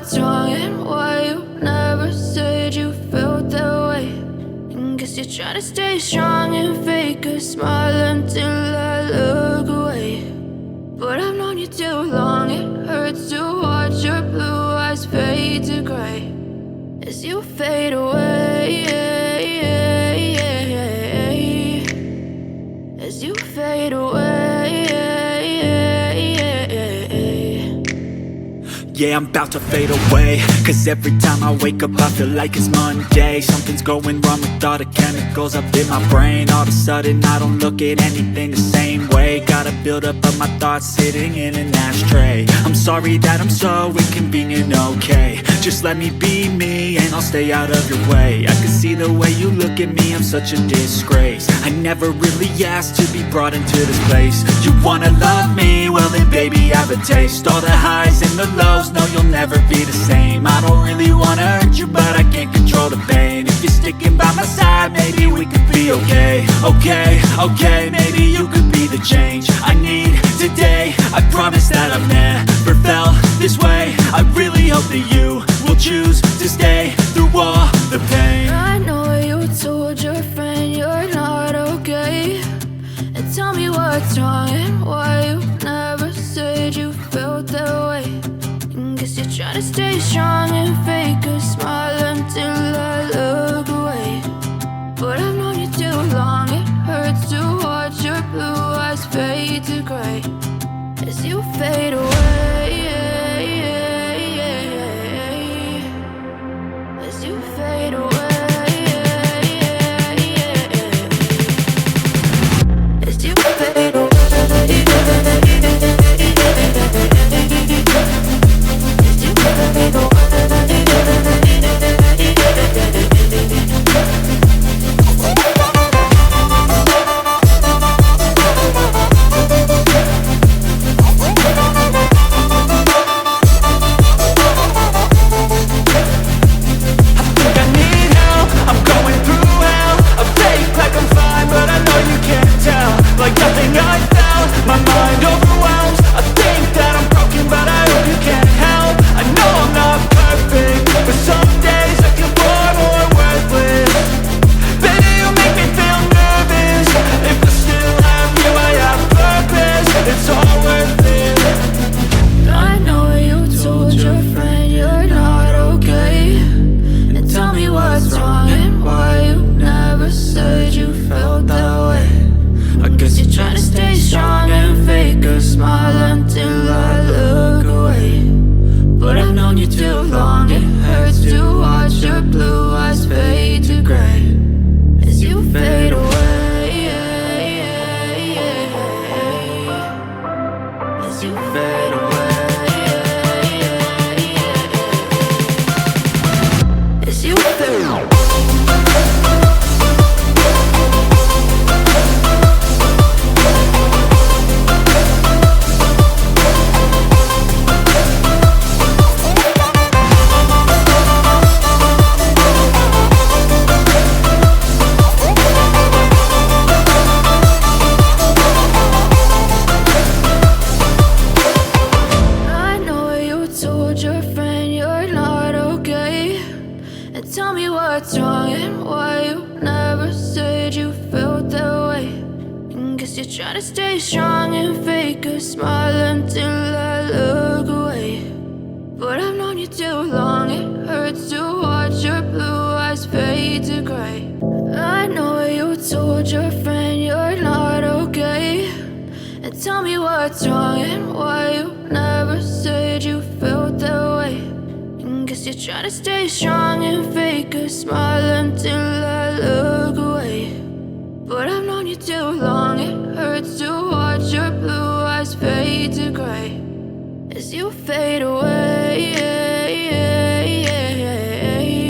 what's wrong and why you never said you felt that way. And guess you're trying to stay strong and fake a smile until I look away. But I've known you too long, it hurts to watch your blue eyes fade to gray as you fade away, as you fade away. Yeah, I'm about to fade away, cause every time I wake up I feel like it's Monday. Something's going wrong with all the chemicals up in my brain. All of a sudden I don't look at anything the same way. Got a buildup of my thoughts sitting in an ashtray. I'm sorry that I'm so inconvenient, okay. Just let me be me and I'll stay out of your way. I can see the way you look at me, I'm such a disgrace. I never really asked to be brought into this place. You wanna love me? Well then baby I have a taste. All the highs and the lows, no you'll never be the same. I don't really wanna hurt you but I can't control the pain. If you're sticking by my side maybe we could be okay. Okay, maybe you could be the change I need today. I promise that I've never felt this way. I really hope that you will choose to stay through all the pain. I know you told your friend you're not okay, and tell me what's wrong and why you never said you felt that way. And guess you're trying to stay strong and fake a smile until I look away. But I've known you too long, it hurts to watch your blue eyes fade to gray as you fade away, as you fade away, as you fade away, as you fade away. Like nothing I felt, my mind overwhelms. I think that I'm broken but I hope you can't help. I know I'm not perfect, but some days I feel far more worthless. Baby, you make me feel nervous. If I still have you, I have purpose. It's all worth it. I know you told your friend you're not okay, and tell me what's wrong and why you never said you felt that way. I guess you're trying to stay strong and fake a smile until I look away. But I've known you too long, it hurts to watch your blue eyes fade to gray as you fade away, as you fade away, as you fade away. Tell me what's wrong and why you never said you felt that way. And guess you're trying to stay strong and fake a smile until I look away. But I've known you too long, it hurts to watch your blue eyes fade to gray. I know you told your friend you're not okay, and tell me what's wrong and why you never said you felt that way. Guess you're trying to stay strong and fake a smile until I look away. But I've known you too long, it hurts to watch your blue eyes fade to gray as you fade away.